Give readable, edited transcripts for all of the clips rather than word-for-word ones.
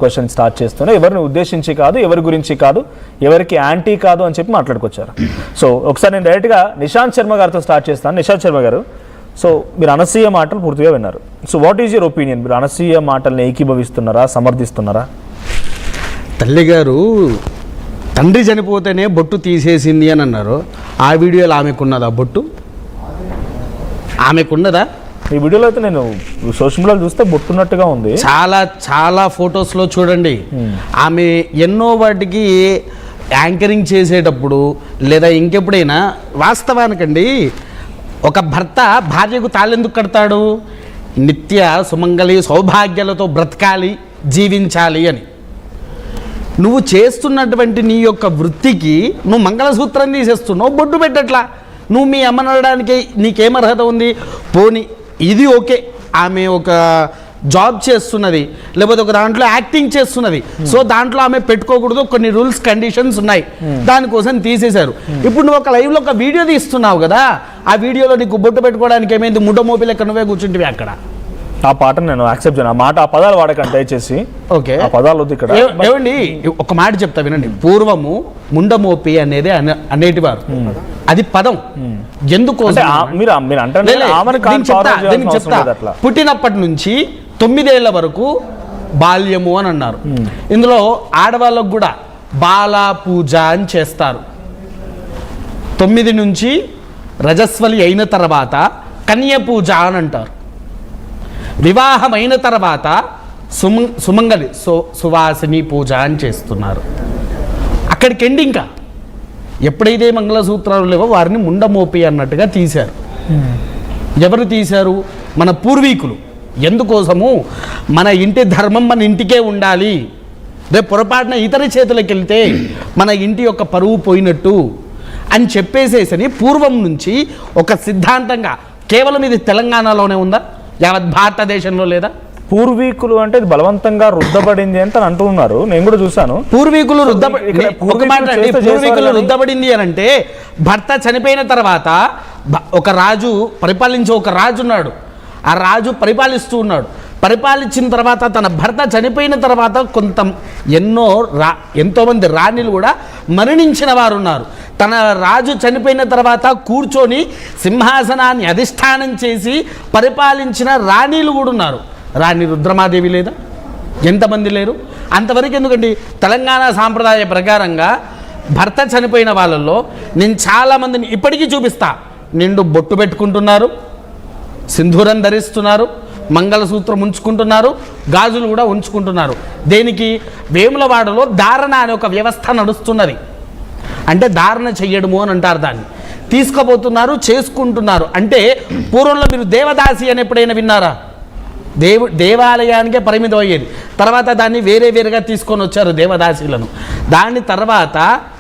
Question start చేస్తూనే ఎవరిని ఉద్దేశించి కాదు, ఎవరి గురించి కాదు, ఎవరికి యాంటీ కాదు అని చెప్పి మాట్లాడుకొచ్చారు. సో ఒకసారి నేను డైరెక్ట్గా నిశాంత్ శర్మ గారితో స్టార్ట్ చేస్తాను. నిశాంత్ శర్మ గారు, సో మీరు అనసూయ మాటలు పూర్తిగా విన్నారు. So what is your opinion? మీరు అనసూయ మాటల్ని ఏకీభవిస్తున్నారా, సమర్థిస్తున్నారా? తల్లి గారు తండ్రి చనిపోతేనే బొట్టు తీసేసింది అని అన్నారు. ఆ వీడియోలో ఆమెకున్నదా బొట్టు? ఆమెకున్నదా? ఈ వీడియోలో అయితే నేను సోషల్ మీడియాలో చూస్తే బొట్టున్నట్టుగా ఉంది. చాలా చాలా ఫొటోస్లో చూడండి. ఆమె ఎన్నో వాటికి యాంకరింగ్ చేసేటప్పుడు లేదా ఇంకెప్పుడైనా, వాస్తవానికండి ఒక భర్త భార్యకు తాళెందుకు కడతాడు? నిత్య సుమంగళి సౌభాగ్యాలతో బ్రతకాలి, జీవించాలి అని. నువ్వు చేస్తున్నటువంటి నీ యొక్క వృత్తికి నువ్వు మంగళసూత్రం తీసేస్తున్నావు, బొట్టు పెట్టట్లా. నువ్వు మీ అమ్మ అనడానికి నీకేం అర్హత ఉంది? పోనీ ఇది ఓకే, ఆమె ఒక జాబ్ చేస్తున్నది, లేకపోతే ఒక దాంట్లో యాక్టింగ్ చేస్తున్నది, సో దాంట్లో ఆమె పెట్టుకోకూడదు, కొన్ని రూల్స్ కండిషన్స్ ఉన్నాయి, దానికోసం తీసేశారు. ఇప్పుడు నువ్వు ఒక లైవ్లో ఒక వీడియో తీస్తున్నావు కదా, ఆ వీడియోలో నీకు బొట్టు పెట్టుకోవడానికి ఏమైంది? ముడ్డ మోపి లెక్క నువ్వే కూర్చుంటివి అక్కడ. ఆ పాట నేను యాక్సెప్ట్ చేయను. ఆ మాట, ఆ పదాలు వాడకండి దయచేసి. ఓకే, ఆ పదాలు వద్దు ఇక్కడ. ఏమండి ఒక మాట చెప్తా వినండి. పూర్వము ముండమోపి అనేది అనేటివారు, అది పదం. ఎందుకు పుట్టినప్పటి నుంచి 9 ఏళ్ల వరకు బాల్యము అని అన్నారు. ఇందులో ఆడవాళ్ళకు కూడా బాల పూజ అని చేస్తారు. 9 నుంచి రజస్వలి అయిన తర్వాత కన్య పూజ అని అంటారు. వివాహమైన తర్వాత సుమంగలి సువాసిని పూజ అని చేస్తున్నారు. అక్కడికి ఎండి. ఇంకా ఎప్పుడైతే మంగళసూత్రాలు లేవో వారిని ముండమోపి అన్నట్టుగా తీశారు. ఎవరు తీశారు? మన పూర్వీకులు. ఎందుకోసము? మన ఇంటి ధర్మం మన ఇంటికే ఉండాలి, రేపు పొరపాటున ఇతర చేతులకు వెళ్తే మన ఇంటి యొక్క పరువు పోయినట్టు అని చెప్పేసేసని పూర్వం నుంచి ఒక సిద్ధాంతంగా. కేవలం ఇది తెలంగాణలోనే ఉందా? యావత్ భారతదేశంలో లేదా? పూర్వీకులు అంటే ఇది బలవంతంగా రుద్దబడింది అని అంటున్నారు. నేను కూడా చూశాను. పూర్వీకులు రుద్దబడింది అని అంటే, భర్త చనిపోయిన తర్వాత ఒక రాజు పరిపాలించే ఒక రాజు ఉన్నాడు. ఆ రాజు పరిపాలిస్తూ ఉన్నాడు. పరిపాలించిన తర్వాత తన భర్త చనిపోయిన తర్వాత ఎంతోమంది రాణిలు కూడా మరణించిన వారు ఉన్నారు. తన రాజు చనిపోయిన తర్వాత కూర్చొని సింహాసనాన్ని అధిష్టానం చేసి పరిపాలించిన రాణిలు కూడా ఉన్నారు. రాణి రుద్రమాదేవి లేదా? ఎంతమంది లేరు? అంతవరకు ఎందుకండి? తెలంగాణ సాంప్రదాయ ప్రకారంగా భర్త చనిపోయిన వాళ్ళల్లో నేను చాలామందిని ఇప్పటికీ చూపిస్తా. నిండు బొట్టు పెట్టుకుంటున్నారు, సింధూరం ధరిస్తున్నారు, మంగళసూత్రం ఉంచుకుంటున్నారు, గాజులు కూడా ఉంచుకుంటున్నారు. దేనికి? వేములవాడలో ధారణ అనే ఒక వ్యవస్థ నడుస్తున్నది. అంటే ధారణ చెయ్యడము అని అంటారు. దాన్ని తీసుకుపోతున్నారు, చేసుకుంటున్నారు. అంటే పూర్వంలో మీరు దేవదాసి అని ఎప్పుడైనా విన్నారా? దేవాలయానికే పరిమితం అయ్యేది. తర్వాత దాన్ని వేరేగా తీసుకొని వచ్చారు దేవదాసీలను. దాని తర్వాత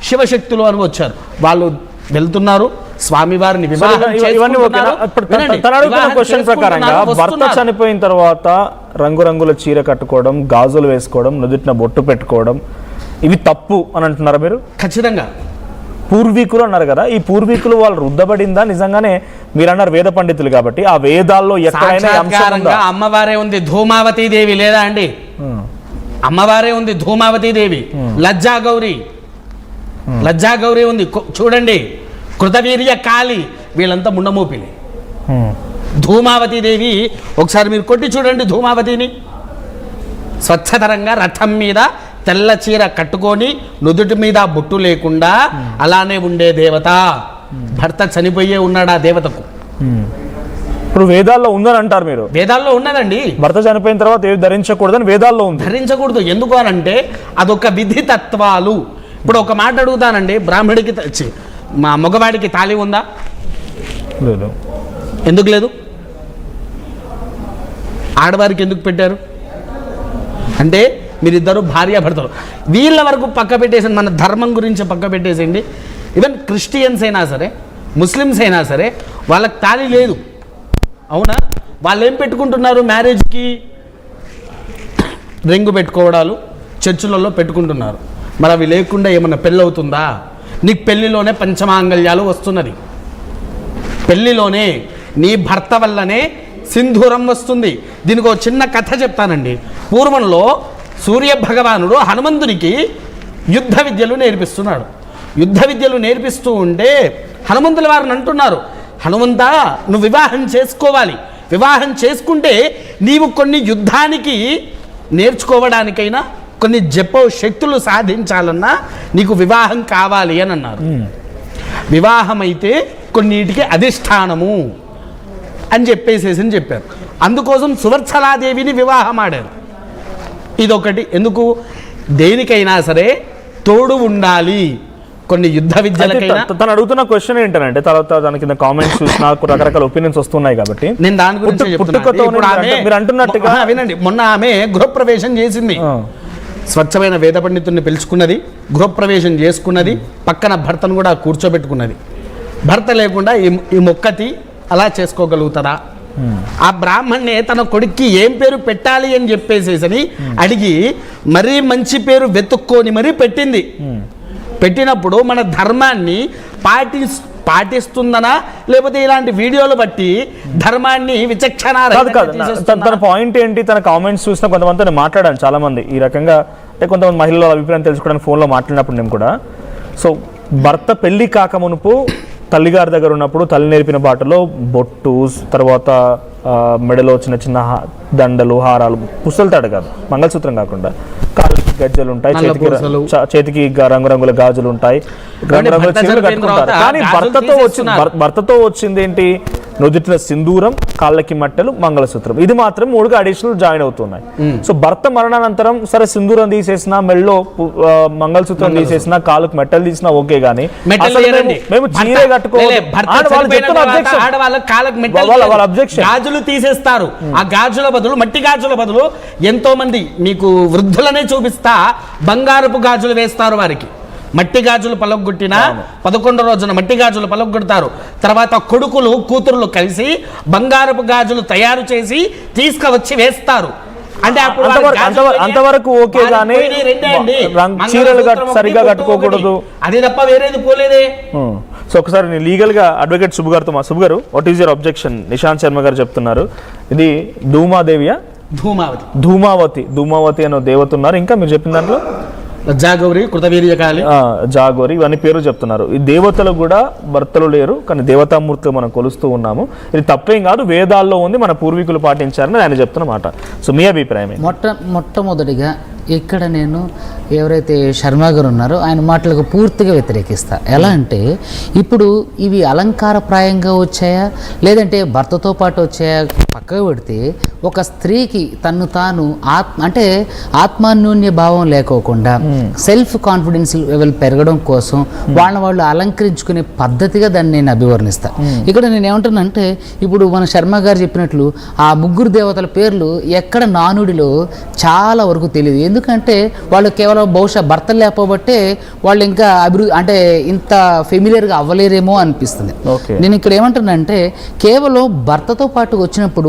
శివశక్తులు అని వచ్చారు. వాళ్ళు వెళ్తున్నారు, స్వామివారిని క్వశ్చన్ ప్రకారంగా భర్త చనిపోయిన తర్వాత రంగురంగుల చీర కట్టుకోవడం, గాజులు వేసుకోవడం, నుదుటిన బొట్టు పెట్టుకోవడం, ఇవి తప్పు అని అంటున్నారా మీరు? ఖచ్చితంగా. పూర్వీకులు అన్నారు కదా, ఈ పూర్వీకులు వాళ్ళు రుద్దబడిందా? నిజంగానే మీరు అన్నారు వేద పండితులు కాబట్టి, ఆ వేదాల్లో ఎక్కడైనా అమ్మవారే ఉంది, ధూమావతి దేవి లేదా అండి? అమ్మవారే ఉంది, ధూమావతి దేవి. లజ్జా గౌరీ ఉంది, చూడండి. కృతవీర్య కాళి, వీళ్ళంతా ముండమోపిలే. ధూమావతి దేవి ఒకసారి మీరు కొట్టి చూడండి. ధూమావతిని స్వచ్ఛతరంగా రథం మీద తెల్ల చీర కట్టుకొని నుదుటి మీద బొట్టు లేకుండా అలానే ఉండే దేవత. భర్త చనిపోయే ఉన్నాడు ఆ దేవతకు. ఇప్పుడు వేదాల్లో ఉందని అంటారు మీరు? వేదాల్లో ఉన్నదండి. భర్త చనిపోయిన తర్వాత ఏవి ధరించకూడదని వేదాల్లో ఉంది. ధరించకూడదు. ఎందుకు అని అంటే అదొక విధి తత్వాలు. ఇప్పుడు ఒక మాట అడుగుతానండి, బ్రాహ్మడికి మా మగవాడికి తాళి ఉందా? లేదు. ఎందుకు లేదు? ఆడవారికి ఎందుకు పెట్టారు అంటే మీరిద్దరు భార్యాభర్తలు. వీళ్ళ వరకు పక్క పెట్టేసింది, మన ధర్మం గురించి పక్క పెట్టేసింది. ఈవెన్ క్రిస్టియన్స్ అయినా సరే, ముస్లిమ్స్ అయినా సరే, వాళ్ళకి తాళి లేదు. అవునా? వాళ్ళు ఏం పెట్టుకుంటున్నారు? మ్యారేజ్కి రింగు పెట్టుకోవడాలు చర్చిలలో పెట్టుకుంటున్నారు. మరి అవి లేకుండా ఏమన్నా పెళ్ళి అవుతుందా? నీకు పెళ్ళిలోనే పంచమాంగళ్యాలు వస్తున్నది. పెళ్ళిలోనే నీ భర్త వల్లనే సింధూరం వస్తుంది. దీనికి ఒక చిన్న కథ చెప్తానండి. పూర్వంలో సూర్య భగవానుడు హనుమంతునికి యుద్ధ విద్యలు నేర్పిస్తున్నాడు. యుద్ధ విద్యలు నేర్పిస్తూ ఉంటే హనుమంతుల వారిని అంటున్నారు, హనుమంతా నువ్వు వివాహం చేసుకోవాలి, వివాహం చేసుకుంటే నీవు కొన్ని యుద్ధానికి నేర్చుకోవడానికైనా కొన్ని జప శక్తులు సాధించాలన్నా నీకు వివాహం కావాలి అని అన్నారు. వివాహం అయితే కొన్నిటికి అధిష్టానము అని చెప్పారు. అందుకోసం సువర్చలాదేవిని వివాహం ఆడారు. ఇదొకటి. ఎందుకు? దేనికైనా సరే తోడు ఉండాలి. కొన్ని యుద్ధ విద్యలకైనా. తను అడుగుతున్న క్వశ్చన్ ఏంటంటే, తర్వాత దాని కింద కామెంట్స్ చూసినా రకరకాల ఒపీనియన్స్ వస్తున్నాయి కాబట్టి నేను దాని గురించి మీరు అంటున్నట్టుగా వినండి. మొన్న ఆమె గృహప్రవేశం చేసింది, స్వచ్ఛమైన వేద పండితుడిని పిలుచుకున్నది, గృహప్రవేశం చేసుకున్నది, పక్కన భర్తను కూడా కూర్చోబెట్టుకున్నది. భర్త లేకుండా ఈ మొక్కతి అలా చేసుకోగలుగుతారా? ఆ బ్రాహ్మణ్ణే తన కొడుక్కి ఏం పేరు పెట్టాలి అని చెప్పేసేసని అడిగి మరీ మంచి పేరు వెతుక్కొని మరీ పెట్టింది. పెట్టినప్పుడు మన ధర్మాన్ని పాటిస్తుందనా, లేకపోతే ఇలాంటి వీడియోలు బట్టి ధర్మాన్ని విచక్షణ? తన పాయింట్ ఏంటి? తన కామెంట్స్ చూసిన కొంతమంది నేను మాట్లాడాను చాలా మంది ఈ రకంగా, అంటే కొంతమంది మహిళల అభిప్రాయం తెలుసుకోవడానికి ఫోన్లో మాట్లాడినప్పుడు నేను కూడా. సో భర్త పెళ్లి కాక మునుపు తల్లిగారి దగ్గర ఉన్నప్పుడు తల్లి నేర్పిన బాటలో బొట్టు, తర్వాత మెడలో చిన్న చిన్న దండలు, హారాలు, పుస్తలతాడు కాదు, మంగళసూత్రం కాకుండా కాళ్ళకి గజ్జలు ఉంటాయి, చేతికి రంగురంగుల గాజులు ఉంటాయి, రంగురంగుల చీరలు కట్టుకుంటారు. కానీ భర్తతో వచ్చింది ఏంటి? నుదుటిన సింధూరం, కాళ్ళకి మట్టెలు, మంగళసూత్రం. ఇది మాత్రం 3గా అడిషనల్ జాయిన్ అవుతున్నాయి. సో భర్త మరణానంతరం సరే సింధూరం తీసేసినా, మెళ్ళలో మంగళసూత్రం తీసేసినా, కాళ్ళకి మెట్టెలు తీసినా ఓకే, గానీ మేము చీరే కట్టుకోవాలి. గాజులు తీసేస్తారు. ఆ గాజుల బదులు, మట్టి గాజుల బదులు ఎంతో మంది మీకు వృద్ధులనే చూపిస్తా బంగారపు గాజులు వేస్తారు. వారికి మట్టి గాజులు పలగొట్టిన 11వ రోజున మట్టి గాజులు పలగొడతారు. తర్వాత కొడుకులు కూతురులు కలిసి బంగారపు గాజులు తయారు చేసి తీసుకువచ్చి వేస్తారు. అంటే అంతవరకు ఓకే, కానీ చీరలు సరిగా కట్టుకోకూడదు, అది తప్ప వేరేది పోలేదే. సో ఒకసారి నేను లీగల్ గా అడ్వకేట్ శుభ్ గారితో, శుభ్ గారు, what is your objection? Nishant Sharma గారు చెప్తున్నారు ఇది ధూమాదేవియా? ధూమావతి అనే దేవత ఉన్నారు. ఇంకా మీరు చెప్పిన దాంట్లో జాగౌరి, కృతవీర్యకాళి, జాగౌరి, ఇవన్నీ పేర్లు చెప్తున్నారు. ఈ దేవతలు కూడా భర్తలు లేరు, కానీ దేవతామూర్తిగా మనం కొలుస్తూ ఉన్నాము. ఇది తప్పేం కాదు, వేదాల్లో ఉంది, మన పూర్వీకులు పాటించారని ఆయన చెప్తున్నమాట. సో మీ అభిప్రాయం? మొట్టమొదటిగా ఇక్కడ నేను ఎవరైతే శర్మ గారు ఉన్నారో ఆయన మాటలకు పూర్తిగా వ్యతిరేకిస్తా. ఎలా అంటే ఇప్పుడు ఇవి అలంకారప్రాయంగా వచ్చాయా, లేదంటే భర్తతో పాటు వచ్చాయా పక్కకు పెడితే, ఒక స్త్రీకి తను తాను అంటే ఆత్మాన్యోన్య భావం లేకోకుండా సెల్ఫ్ కాన్ఫిడెన్స్ లెవెల్ పెరగడం కోసం వాళ్ళు అలంకరించుకునే పద్ధతిగా దాన్ని నేను అభివర్ణిస్తా. ఇక్కడ నేను ఏమంటున్నానంటే, ఇప్పుడు మన శర్మ గారు చెప్పినట్లు ఆ 3 దేవతల పేర్లు ఎక్కడ నానుడిలో చాలా వరకు తెలియదు. ఎందుకంటే వాళ్ళు కేవలం బహుశా భర్త లేకపోబట్టే వాళ్ళు ఇంకా అంటే ఇంత ఫెమిలియర్గా అవ్వలేరేమో అనిపిస్తుంది. నేను ఇక్కడ ఏమంటున్నా అంటే, కేవలం భర్తతో పాటు వచ్చినప్పుడు